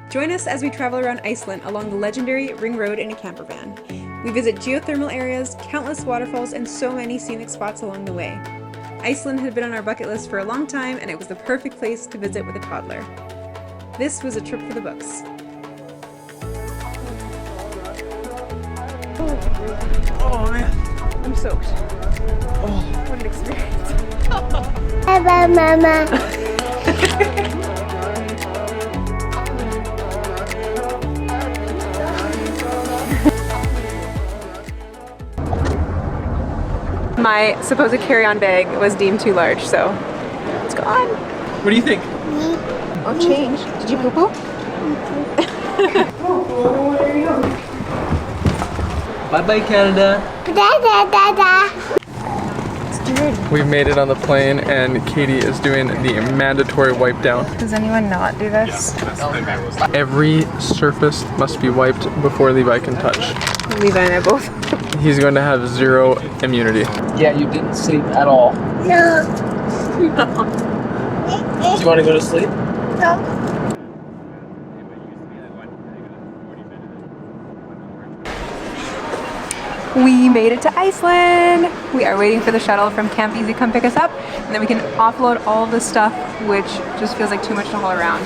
Join us as we travel around Iceland along the legendary Ring Road in a campervan. We visit geothermal areas, countless waterfalls, and so many scenic spots along the way. Iceland had been on our bucket list for a long time, and it was the perfect place to visit with a toddler. This was a trip for the books. Oh man, I'm soaked. oh, What an experience. Bye, Mama. My supposed carry-on bag was deemed too large, so it's gone. what do you think? Oh, change. Did you poo-poo? Bye bye Canada. Da da da da. We've made it on the plane and Katie is doing the mandatory wipe down. Does anyone not do this? Every surface must be wiped before Levi can touch. Levi and I both. He's going to have zero immunity. Yeah, you didn't sleep at all. No. Do you want to go to sleep? No. We made it to Iceland! We are waiting for the shuttle from CampEasy to come pick us up, and then we can offload all of the stuff, which just feels like too much to haul around.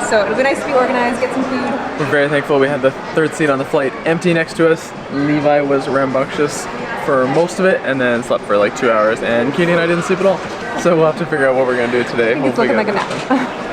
So it'll be nice to be organized, get some food. We're very thankful we had the third seat on the flight empty next to us. Levi was rambunctious for most of it and then slept for like 2 hours, and Katie and I didn't sleep at all. So we'll have to figure out what we're going to do today. I think it's looking like a nap.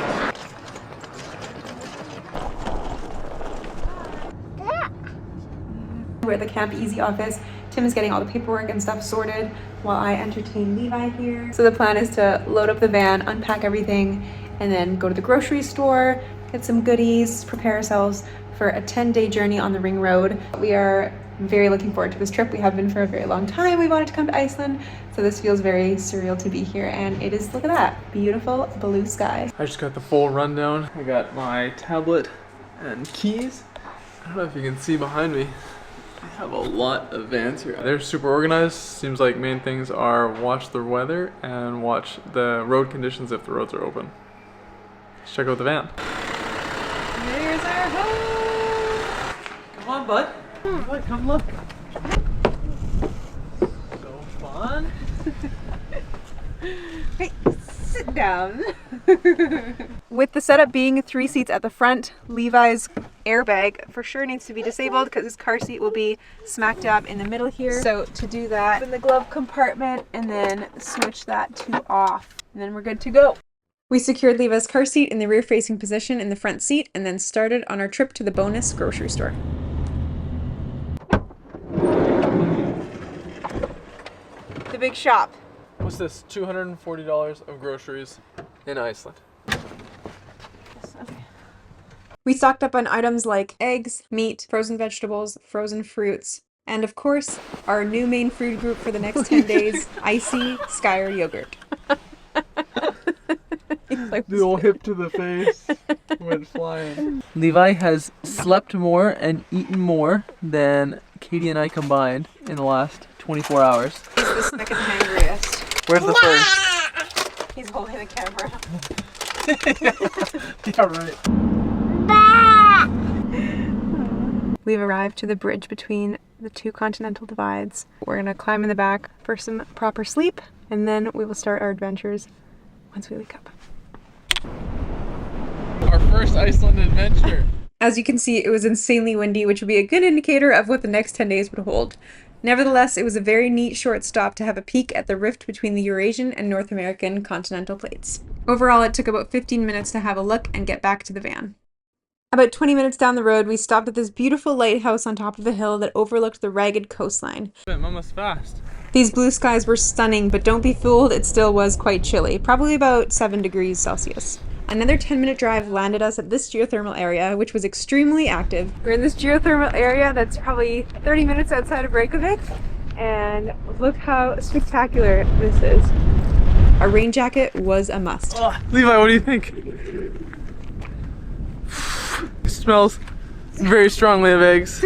We're at the CampEasy office. Tim is getting all the paperwork and stuff sorted while I entertain Levi here. So the plan is to load up the van, unpack everything, and then go to the grocery store, get some goodies, prepare ourselves for a 10-day journey on the Ring Road. We are very looking forward to this trip. We have been for a very long time. We wanted to come to Iceland, so this feels very surreal to be here, and it is, look at that, beautiful blue sky. I just got the full rundown. I got my tablet and keys. I don't know if you can see behind me. I have a lot of vans here. They're super organized. Seems like main things are watch the weather and watch the road conditions if the roads are open. Let's check out the van. Here's our home! Come on, bud. Bud, come look. So fun. Hey, sit down. With the setup being 3 seats at the front, Levi's airbag for sure needs to be disabled because his car seat will be smack dab in the middle here. So to do that, open the glove compartment and then switch that to off. And then we're good to go. We secured Levi's car seat in the rear facing position in the front seat and then started on our trip to the bonus grocery store. The big shop. What's this? $240 of groceries in Iceland. We stocked up on items like eggs, meat, frozen vegetables, frozen fruits, and of course, our new main food group for the next 10 days, icy Skyr yogurt. The old hip to the face went flying. Levi has slept more and eaten more than Katie and I combined in the last 24 hours. He's the second hangriest. Where's the third? He's holding the camera. Yeah, right. We've arrived to the bridge between the two continental divides. We're gonna climb in the back for some proper sleep, and then we will start our adventures once we wake up. Our first Iceland adventure. As you can see, it was insanely windy, which would be a good indicator of what the next 10 days would hold. Nevertheless, it was a very neat short stop to have a peek at the rift between the Eurasian and North American continental plates. Overall, it took about 15 minutes to have a look and get back to the van. About 20 minutes down the road, we stopped at this beautiful lighthouse on top of a hill that overlooked the ragged coastline. Mama's fast. These blue skies were stunning, but don't be fooled, it still was quite chilly, probably about 7 degrees Celsius. Another 10-minute drive landed us at this geothermal area, which was extremely active. We're in this geothermal area that's probably 30 minutes outside of Reykjavik, and look how spectacular this is. A rain jacket was a must. Oh, Levi, what do you think? It smells very strongly of eggs.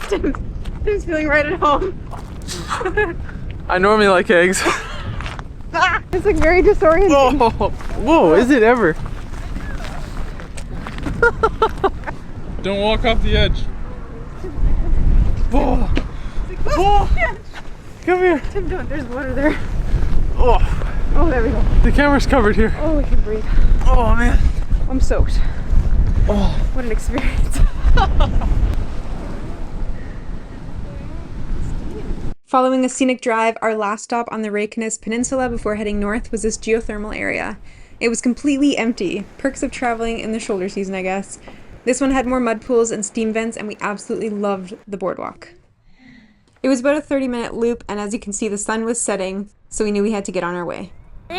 Tim's feeling right at home. I normally like eggs. It's like very disorienting. Oh, whoa, is it ever? Don't walk off the edge. Oh. Oh. Come here. Tim, don't. There's water there. Oh. Oh, there we go. The camera's covered here. Oh, we can breathe. Oh man. I'm soaked. Oh. What an experience. Following a scenic drive, our last stop on the Reykjanes Peninsula before heading north was this geothermal area. It was completely empty. Perks of traveling in the shoulder season, I guess. This one had more mud pools and steam vents, and we absolutely loved the boardwalk. It was about a 30-minute loop, and as you can see, the sun was setting, so we knew we had to get on our way. We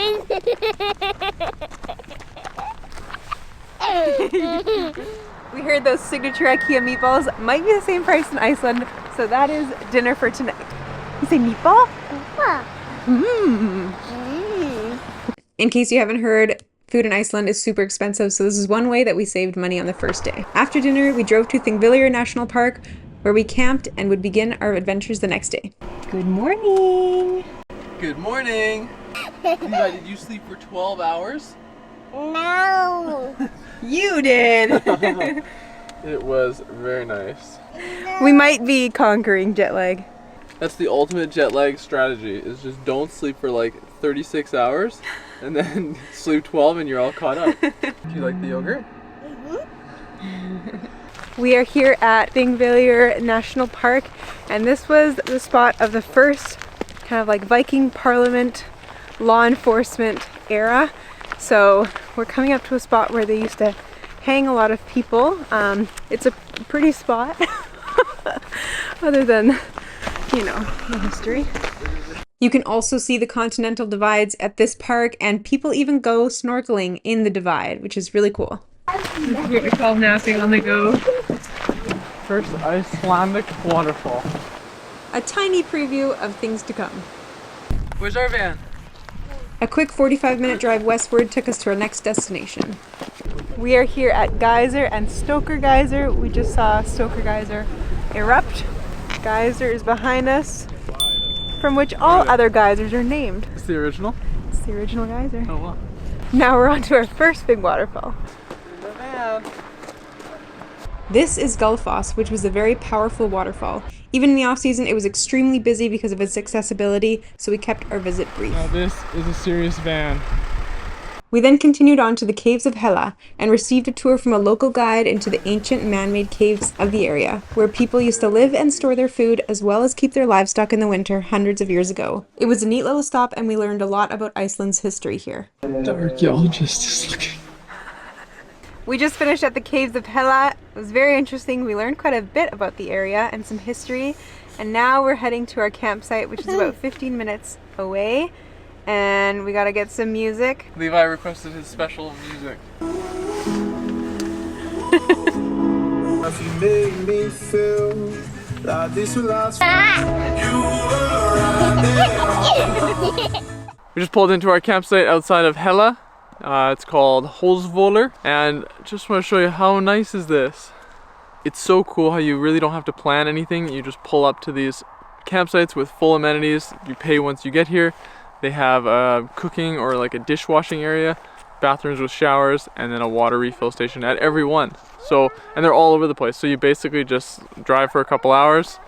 heard those signature IKEA meatballs might be the same price in Iceland, so that is dinner for tonight. You say meatball? In case you haven't heard, food in Iceland is super expensive, so this is one way that we saved money on the first day. After dinner, we drove to Thingvellir National Park, where we camped and would begin our adventures the next day. Good morning! Good morning. Levi, did you sleep for 12 hours? No. You did! It was very nice. We might be conquering jet lag. That's the ultimate jet lag strategy, is just don't sleep for like 36 hours and then sleep 12 and you're all caught up. Do you like the yogurt? We are here at Thingvellir National Park, and this was the spot of the first kind of like Viking Parliament law enforcement era. So we're coming up to a spot where they used to hang a lot of people. It's a pretty spot, other than, you know, the history. You can also see the continental divides at this park, and people even go snorkeling in the divide, which is really cool. What we call napping on the go. First Icelandic waterfall. A tiny preview of things to come. Where's our van? A quick 45-minute drive westward took us to our next destination. We are here at Geyser and Stoker Geyser. We just saw Stoker Geyser erupt. Geyser is behind us, from which all other geysers are named. It's the original? It's the original geyser. Oh wow. Now we're on to our first big waterfall. The van. This is Gullfoss, which was a very powerful waterfall. Even in the off-season, it was extremely busy because of its accessibility, so we kept our visit brief. Now this is a serious van. We then continued on to the Caves of Hela and received a tour from a local guide into the ancient man-made caves of the area, where people used to live and store their food as well as keep their livestock in the winter hundreds of years ago. It was a neat little stop, and we learned a lot about Iceland's history here. The archaeologist is looking. We just finished at the Caves of Hela. It was very interesting. We learned quite a bit about the area and some history. And now we're heading to our campsite, which is about 15 minutes away. And we gotta get some music. Levi requested his special music. If you make me feel like this will last, you were right there. We just pulled into our campsite outside of Hela. It's called Thingvellir, and just want to show you how nice is this. It's so cool how you really don't have to plan anything. You just pull up to these campsites with full amenities. You pay once you get here. They have a cooking or like a dishwashing area, bathrooms with showers, and then a water refill station at every one. So, and they're all over the place. So you basically just drive for a couple hours.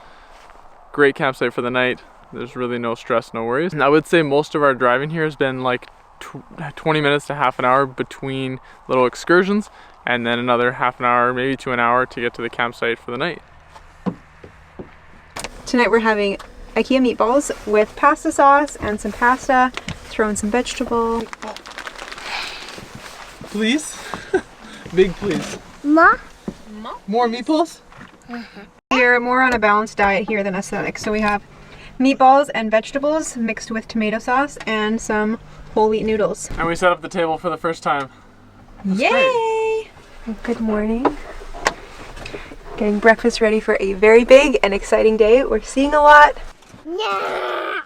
Great campsite for the night. There's really no stress, no worries. And I would say most of our driving here has been like 20 minutes to half an hour between little excursions, and then another half an hour, maybe to an hour to get to the campsite for the night. Tonight we're having IKEA meatballs with pasta sauce and some pasta, throw in some vegetable. Please? Big please. Ma? More meatballs? We're more on a balanced diet here than aesthetic, so we have meatballs and vegetables mixed with tomato sauce and some whole wheat noodles. And we set up the table for the first time. Yay! Good morning. Getting breakfast ready for a very big and exciting day. We're seeing a lot. Yeah.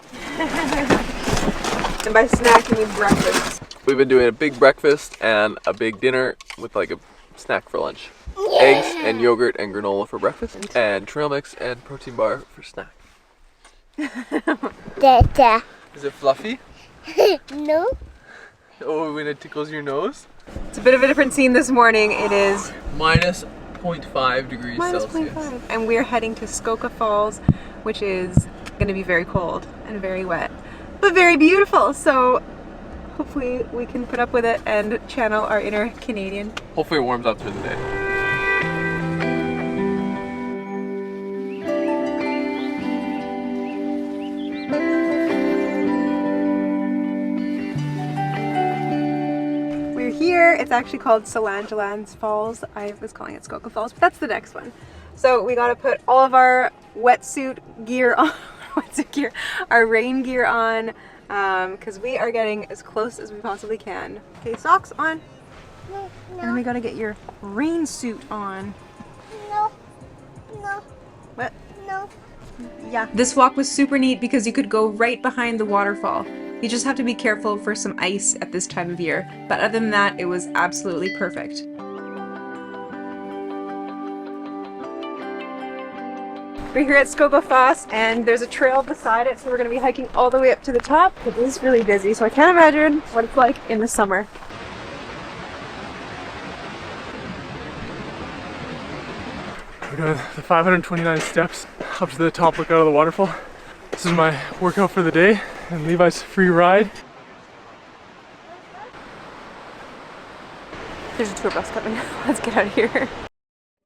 And by snack, I mean breakfast. We've been doing a big breakfast and a big dinner with like a snack for lunch. Eggs and yogurt and granola for breakfast, and trail mix and protein bar for snack. Dada. Is it fluffy? No. Oh, when it tickles your nose? It's a bit of a different scene this morning. It is Minus -0.5 degrees Celsius. -0.5. And we're heading to Skoka Falls, which is going to be very cold and very wet, but very beautiful. So hopefully we can put up with it and channel our inner Canadian. Hopefully it warms up through the day. We're here. It's actually called Snaefellsnes Falls. I was calling it Skoka Falls, but that's the next one. So we got to put all of our wetsuit gear on, our rain gear on, because we are getting as close as we possibly can. Okay, socks on. No, And then we got to get your rain suit on. no, no, What? no. Yeah. This walk was super neat because you could go right behind the waterfall. You just have to be careful for some ice at this time of year. But other than that, it was absolutely perfect. We're here at Skoga Foss and there's a trail beside it, so we're going to be hiking all the way up to the top. It is really busy, so I can't imagine what it's like in the summer. We got the 529 steps up to the top, look out of the waterfall. This is my workout for the day and Levi's free ride. There's a tour bus coming. Let's get out of here.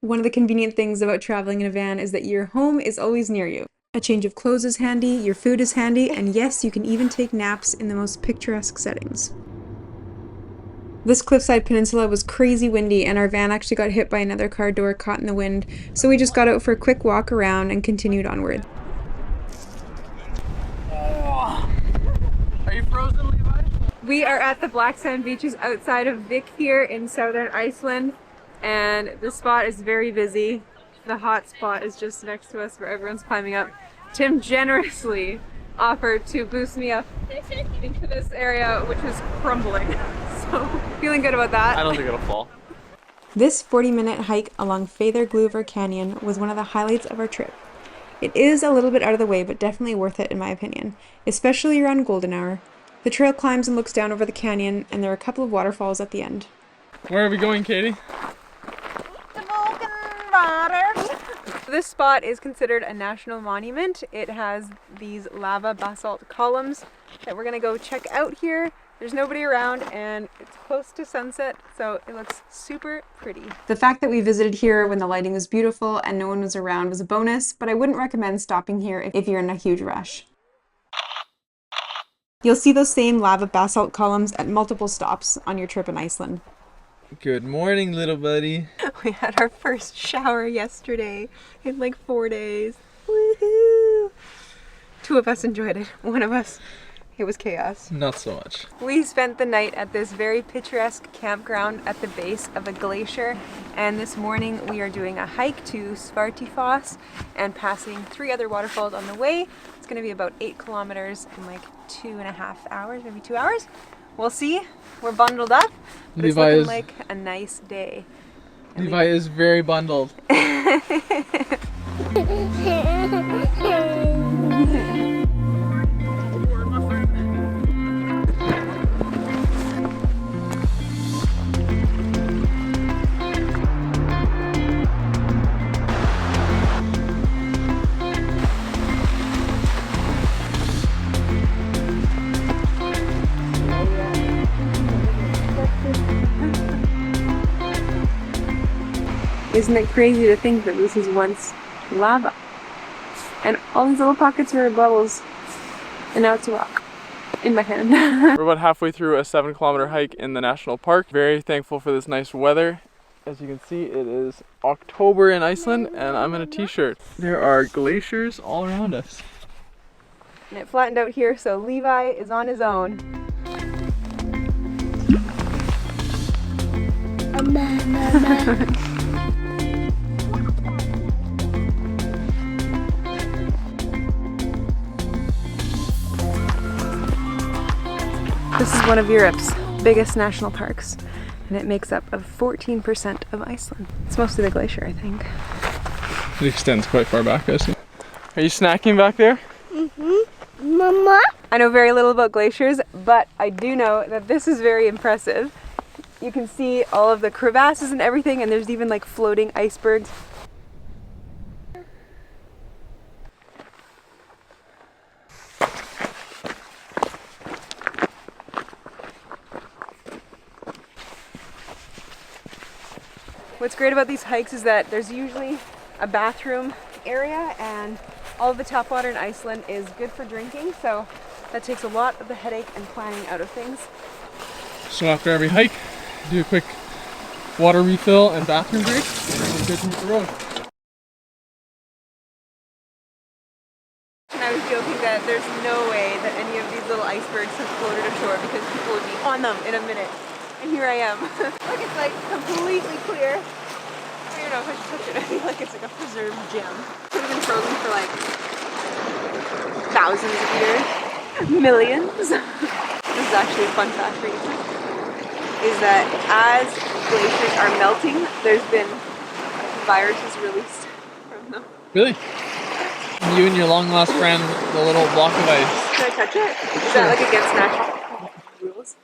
One of the convenient things about traveling in a van is that your home is always near you. A change of clothes is handy, your food is handy, and yes, you can even take naps in the most picturesque settings. This cliffside peninsula was crazy windy and our van actually got hit by another car door caught in the wind, so we just got out for a quick walk around and continued onward. Oh. Are you frozen, Levi? We are at the black sand beaches outside of Vik here in southern Iceland, and the spot is very busy. The hot spot is just next to us where everyone's climbing up. Tim generously offered to boost me up into this area, which is crumbling. So feeling good about that. I don't think it'll fall. This 40-minute hike along Fjords Canyon was one of the highlights of our trip. It is a little bit out of the way, but definitely worth it in my opinion, especially around golden hour. The trail climbs and looks down over the canyon, and there are a couple of waterfalls at the end. Where are we going, Katie? This spot is considered a national monument. It has these lava basalt columns that we're gonna go check out here. There's nobody around and it's close to sunset, so it looks super pretty. The fact that we visited here when the lighting was beautiful and no one was around was a bonus, but I wouldn't recommend stopping here if you're in a huge rush. You'll see those same lava basalt columns at multiple stops on your trip in Iceland. Good morning, little buddy. We had our first shower yesterday in like 4 days. Woohoo! 2 of us enjoyed it. 1 of us, it was chaos. Not so much. We spent the night at this very picturesque campground at the base of a glacier, and this morning we are doing a hike to Svartifoss and passing 3 other waterfalls on the way. It's going to be about 8 kilometers in like 2.5 hours, maybe 2 hours. We'll see. We're bundled up, but it's looking like a nice day. And Levi is very bundled. Isn't it crazy to think that this is once lava? And all these little pockets are bubbles. And now it's a rock in my hand. We're about halfway through a 7-kilometer hike in the national park. Very thankful for this nice weather. As you can see, it is October in Iceland and I'm in a t-shirt. There are glaciers all around us. And it flattened out here, so Levi is on his own. This is one of Europe's biggest national parks, and it makes up of 14% of Iceland. It's mostly the glacier, I think. It extends quite far back, I see. Are you snacking back there? Mm-hmm. Mama? I know very little about glaciers, but I do know that this is very impressive. You can see all of the crevasses and everything, and there's even like floating icebergs. What's great about these hikes is that there's usually a bathroom area, and all of the tap water in Iceland is good for drinking, so that takes a lot of the headache and planning out of things. So after every hike, do a quick water refill and bathroom break, and we're good to hit the road. And I was joking that there's no way that any of these little icebergs have floated ashore because people would be on them in a minute. And here I am. Look, it's like completely clear. I don't even know if I should touch it. I feel like it's like a preserved gem. Could have been frozen for like thousands of years. Millions. This is actually a fun fact for you. Is that as glaciers are melting, there's been viruses released from them. Really? You and your long lost friend, the little block of ice. Can I touch it? Is that like against natural rules?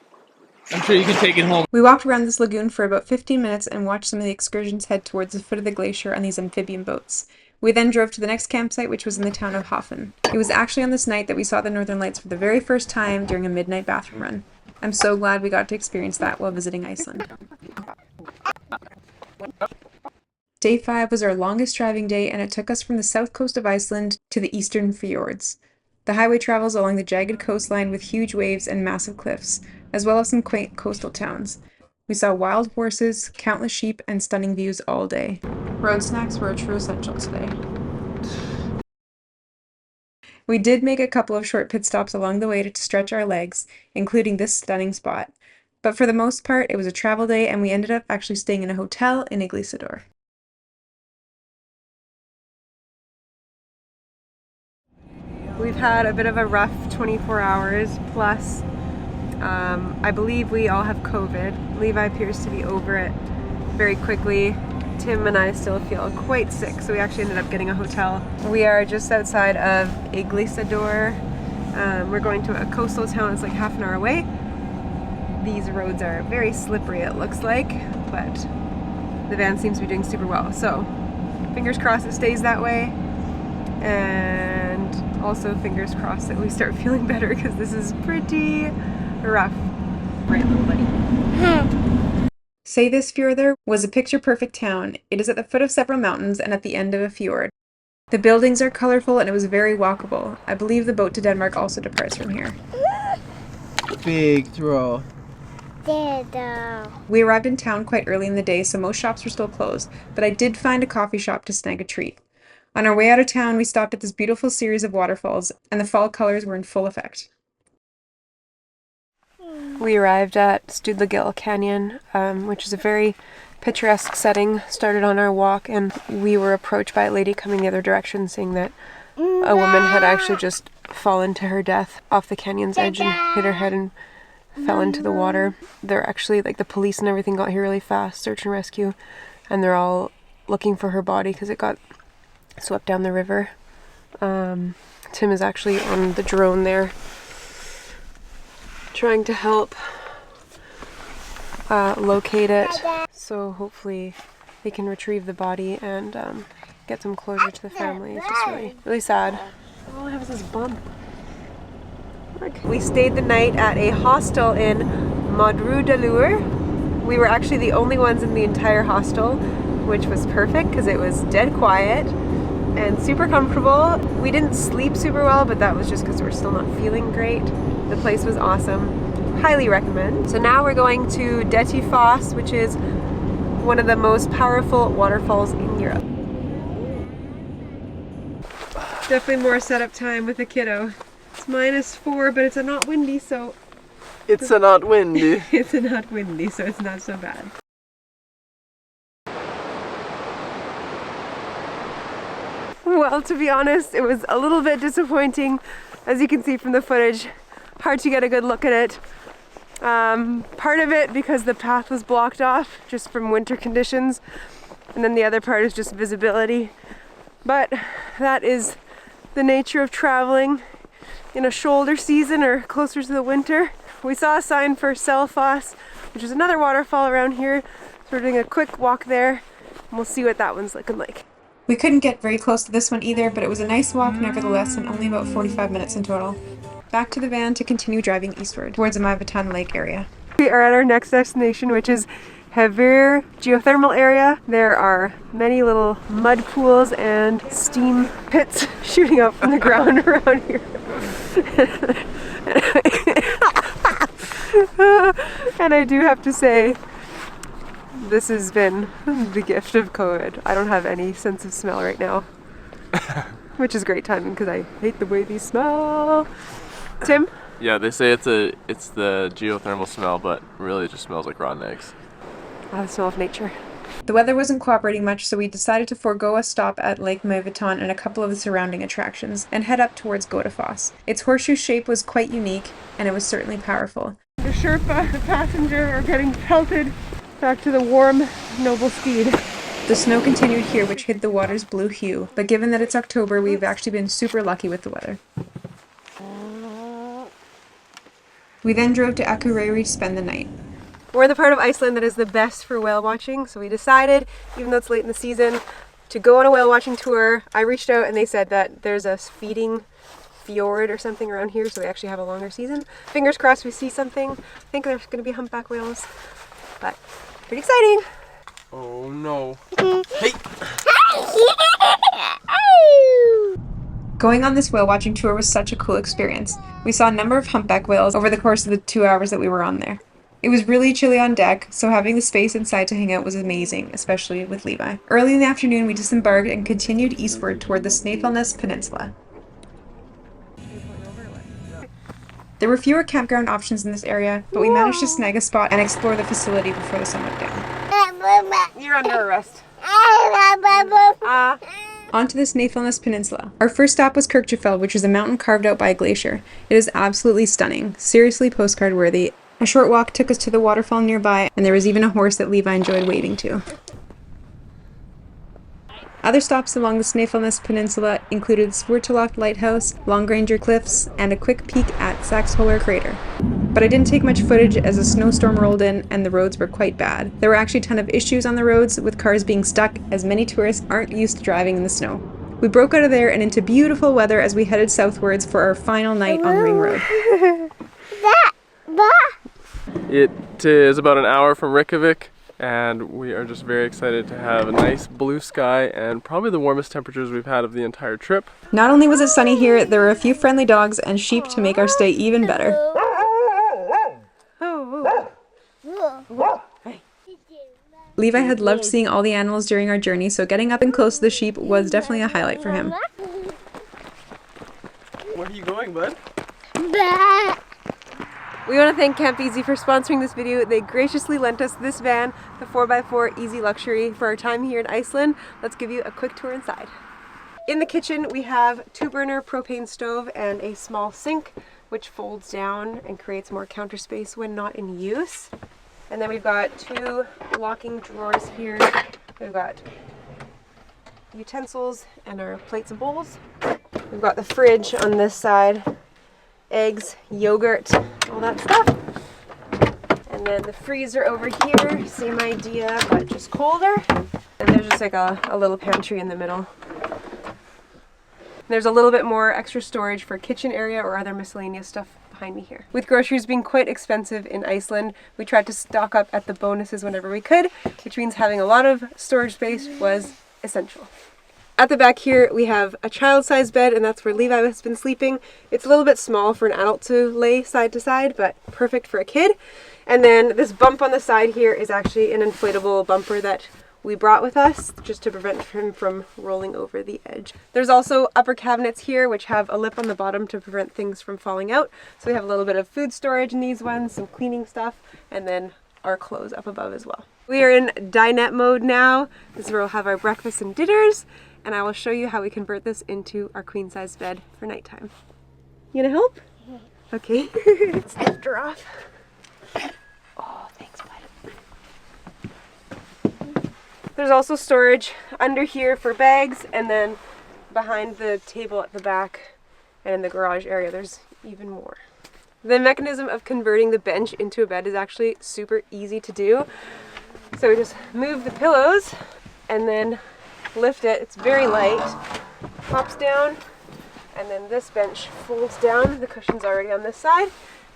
I'm sure you can take it home. We walked around this lagoon for about 15 minutes and watched some of the excursions head towards the foot of the glacier on these amphibian boats. We then drove to the next campsite, which was in the town of Hoffen. It was actually on this night that we saw the Northern Lights for the very first time during a midnight bathroom run. I'm so glad we got to experience that while visiting Iceland. Day 5 was our longest driving day, and it took us from the south coast of Iceland to the eastern fjords. The highway travels along the jagged coastline with huge waves and massive cliffs, as well as some quaint coastal towns. We saw wild horses, countless sheep, and stunning views all day. Road snacks were a true essential today. We did make a couple of short pit stops along the way to stretch our legs, including this stunning spot. But for the most part, it was a travel day, and we ended up actually staying in a hotel in Glaciers. We've had a bit of a rough 24 hours, plus I believe we all have COVID. Levi appears to be over it very quickly. Tim and I still feel quite sick, so we actually ended up getting a hotel. We are just outside of Glaciers. We're going to a coastal town. It's like half an hour away. These roads are very slippery, it looks like, but the van seems to be doing super well. So fingers crossed it stays that way, and also fingers crossed that we start feeling better, because this is pretty rough. Right, little buddy. Snaefellsnes was a picture-perfect town. It is at the foot of several mountains and at the end of a fjord. The buildings are colorful and it was very walkable. I believe the boat to Denmark also departs from here. Big throw. We arrived in town quite early in the day, so most shops were still closed, but I did find a coffee shop to snag a treat. On our way out of town, we stopped at this beautiful series of waterfalls, and the fall colors were in full effect. We arrived at Snaefellsnes Canyon, which is a very picturesque setting. Started on our walk, and we were approached by a lady coming the other direction, saying that a woman had actually just fallen to her death off the canyon's edge and hit her head and fell into the water. They're actually, like, the police and everything got here really fast, search and rescue, and they're all looking for her body because it got swept down the river. Tim is actually on the drone there, trying to help locate it, so hopefully they can retrieve the body and get some closure to the family. It's just really, really sad. All I have is this bump. We stayed the night at a hostel in Madrudalur. We were actually the only ones in the entire hostel, which was perfect because it was dead quiet and super comfortable. We didn't sleep super well, but that was just because we're still not feeling great. The place was awesome. Highly recommend. So now we're going to Dettifoss, which is one of the most powerful waterfalls in Europe. Definitely more setup time with a kiddo. It's -4, but it's not windy, so... It's a not windy. It's not windy, so it's not so bad. Well, to be honest, it was a little bit disappointing. As you can see from the footage, hard to get a good look at it. Part of it because the path was blocked off just from winter conditions, and then the other part is just visibility. But that is the nature of traveling in a shoulder season or closer to the winter. We saw a sign for Selfoss, which is another waterfall around here. So we're doing a quick walk there, and we'll see what that one's looking like. We couldn't get very close to this one either, but it was a nice walk nevertheless, and only about 45 minutes in total. Back to the van to continue driving eastward towards the Maivatn Lake area. We are at our next destination, which is Thingvellir geothermal area. There are many little mud pools and steam pits shooting up from the ground around here. And I do have to say, this has been the gift of COVID. I don't have any sense of smell right now, which is great timing because I hate the way these smell. Tim? Yeah, they say it's the geothermal smell, but really it just smells like rotten eggs. The smell of nature. The weather wasn't cooperating much, so we decided to forego a stop at Lake Maivatn and a couple of the surrounding attractions and head up towards Godafoss. Its horseshoe shape was quite unique, and it was certainly powerful. The Sherpa, the passenger, are getting pelted back to the warm, noble steed. The snow continued here, which hid the water's blue hue, but given that it's October, we've actually been super lucky with the weather. We then drove to Akureyri to spend the night. We're in the part of Iceland that is the best for whale watching, so we decided, even though it's late in the season, to go on a whale watching tour. I reached out and they said that there's a feeding fjord or something around here, so we actually have a longer season. Fingers crossed we see something. I think there's going to be humpback whales, but pretty exciting. Oh no. Hey! Going on this whale watching tour was such a cool experience. We saw a number of humpback whales over the course of the 2 hours that we were on there. It was really chilly on deck, so having the space inside to hang out was amazing, especially with Levi. Early in the afternoon, we disembarked and continued eastward toward the Snaefellsnes Peninsula. There were fewer campground options in this area, but we managed to snag a spot and explore the facility before the sun went down. You're under arrest. Onto the Snaefellsnes Peninsula. Our first stop was Kirkjufell, which is a mountain carved out by a glacier. It is absolutely stunning, seriously postcard worthy. A short walk took us to the waterfall nearby, and there was even a horse that Levi enjoyed waving to. Other stops along the Snaefellsnes Peninsula included Svortaloft Lighthouse, Longranger Cliffs, and a quick peek at Saxholar Crater. But I didn't take much footage as a snowstorm rolled in and the roads were quite bad. There were actually a ton of issues on the roads, with cars being stuck, as many tourists aren't used to driving in the snow. We broke out of there and into beautiful weather as we headed southwards for our final night on Ring Road. It is about an hour from Reykjavik, and we are just very excited to have a nice blue sky and probably the warmest temperatures we've had of the entire trip. Not only was it sunny here, there were a few friendly dogs and sheep to make our stay even better. Levi had loved seeing all the animals during our journey, so getting up and close to the sheep was definitely a highlight for him. Where are you going, bud? We want to thank CampEasy for sponsoring this video. They graciously lent us this van, the 4x4 Easy Luxury, for our time here in Iceland. Let's give you a quick tour inside. In the kitchen, we have 2-burner propane stove and a small sink, which folds down and creates more counter space when not in use. And then we've got 2 locking drawers here. We've got utensils and our plates and bowls. We've got the fridge on this side. Eggs, yogurt, all that stuff. And then the freezer over here, same idea, but just colder. And there's just like a little pantry in the middle. There's a little bit more extra storage for kitchen area or other miscellaneous stuff behind me here. With groceries being quite expensive in Iceland, we tried to stock up at the bonuses whenever we could, which means having a lot of storage space was essential. At the back here, we have a child-sized bed, and that's where Levi has been sleeping. It's a little bit small for an adult to lay side to side, but perfect for a kid. And then this bump on the side here is actually an inflatable bumper that we brought with us just to prevent him from rolling over the edge. There's also upper cabinets here, which have a lip on the bottom to prevent things from falling out. So we have a little bit of food storage in these ones, some cleaning stuff, and then our clothes up above as well. We are in dinette mode now. This is where we'll have our breakfast and dinners. And I will show you how we convert this into our queen size bed for nighttime. You gonna help? Okay. Let's lift her off. Oh, thanks, bud. There's also storage under here for bags, and then behind the table at the back and in the garage area, there's even more. The mechanism of converting the bench into a bed is actually super easy to do. So we just move the pillows and then lift it. It's very light. Pops down, and then this bench folds down. The cushion's already on this side.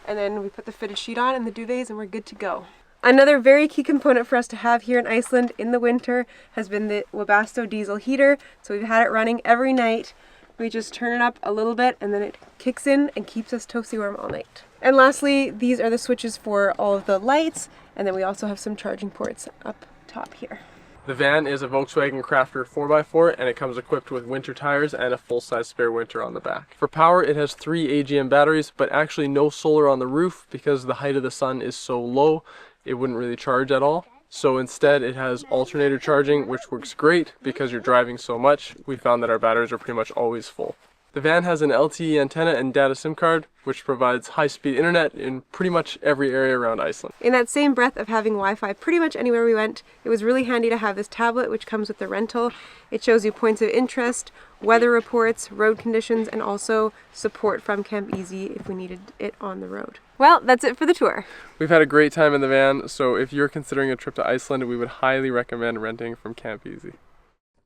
And then we put the fitted sheet on and the duvets and we're good to go. Another very key component for us to have here in Iceland in the winter has been the Webasto diesel heater. So we've had it running every night. We just turn it up a little bit and then it kicks in and keeps us toasty warm all night. And lastly, these are the switches for all of the lights, and then we also have some charging ports up top here. The van is a Volkswagen Crafter 4x4 and it comes equipped with winter tires and a full-size spare winter on the back. For power, it has 3 AGM batteries, but actually no solar on the roof because the height of the sun is so low, it wouldn't really charge at all. So instead it has alternator charging, which works great because you're driving so much. We found that our batteries are pretty much always full. The van has an LTE antenna and data SIM card, which provides high-speed internet in pretty much every area around Iceland. In that same breath of having Wi-Fi pretty much anywhere we went, it was really handy to have this tablet which comes with the rental. It shows you points of interest, weather reports, road conditions, and also support from CampEasy if we needed it on the road. Well, that's it for the tour. We've had a great time in the van, so if you're considering a trip to Iceland, we would highly recommend renting from CampEasy.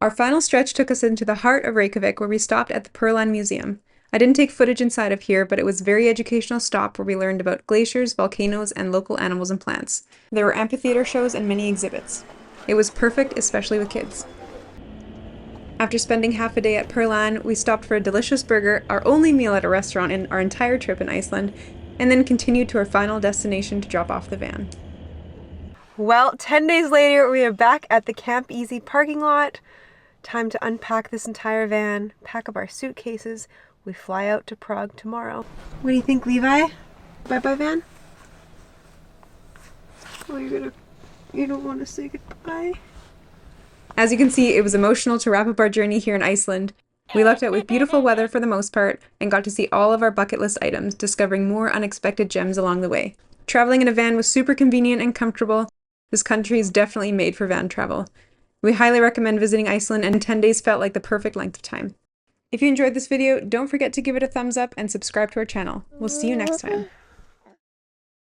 Our final stretch took us into the heart of Reykjavik, where we stopped at the Perlan Museum. I didn't take footage inside of here, but it was a very educational stop where we learned about glaciers, volcanoes, and local animals and plants. There were amphitheater shows and many exhibits. It was perfect, especially with kids. After spending half a day at Perlan, we stopped for a delicious burger, our only meal at a restaurant in our entire trip in Iceland, and then continued to our final destination to drop off the van. Well, 10 days later, we are back at the CampEasy parking lot. Time to unpack this entire van, pack up our suitcases. We fly out to Prague tomorrow. What do you think, Levi? Bye-bye, van? Oh, you don't want to say goodbye? As you can see, it was emotional to wrap up our journey here in Iceland. We lucked out with beautiful weather for the most part and got to see all of our bucket list items, discovering more unexpected gems along the way. Traveling in a van was super convenient and comfortable. This country is definitely made for van travel. We highly recommend visiting Iceland, and 10 days felt like the perfect length of time. If you enjoyed this video, don't forget to give it a thumbs up and subscribe to our channel. We'll see you next time.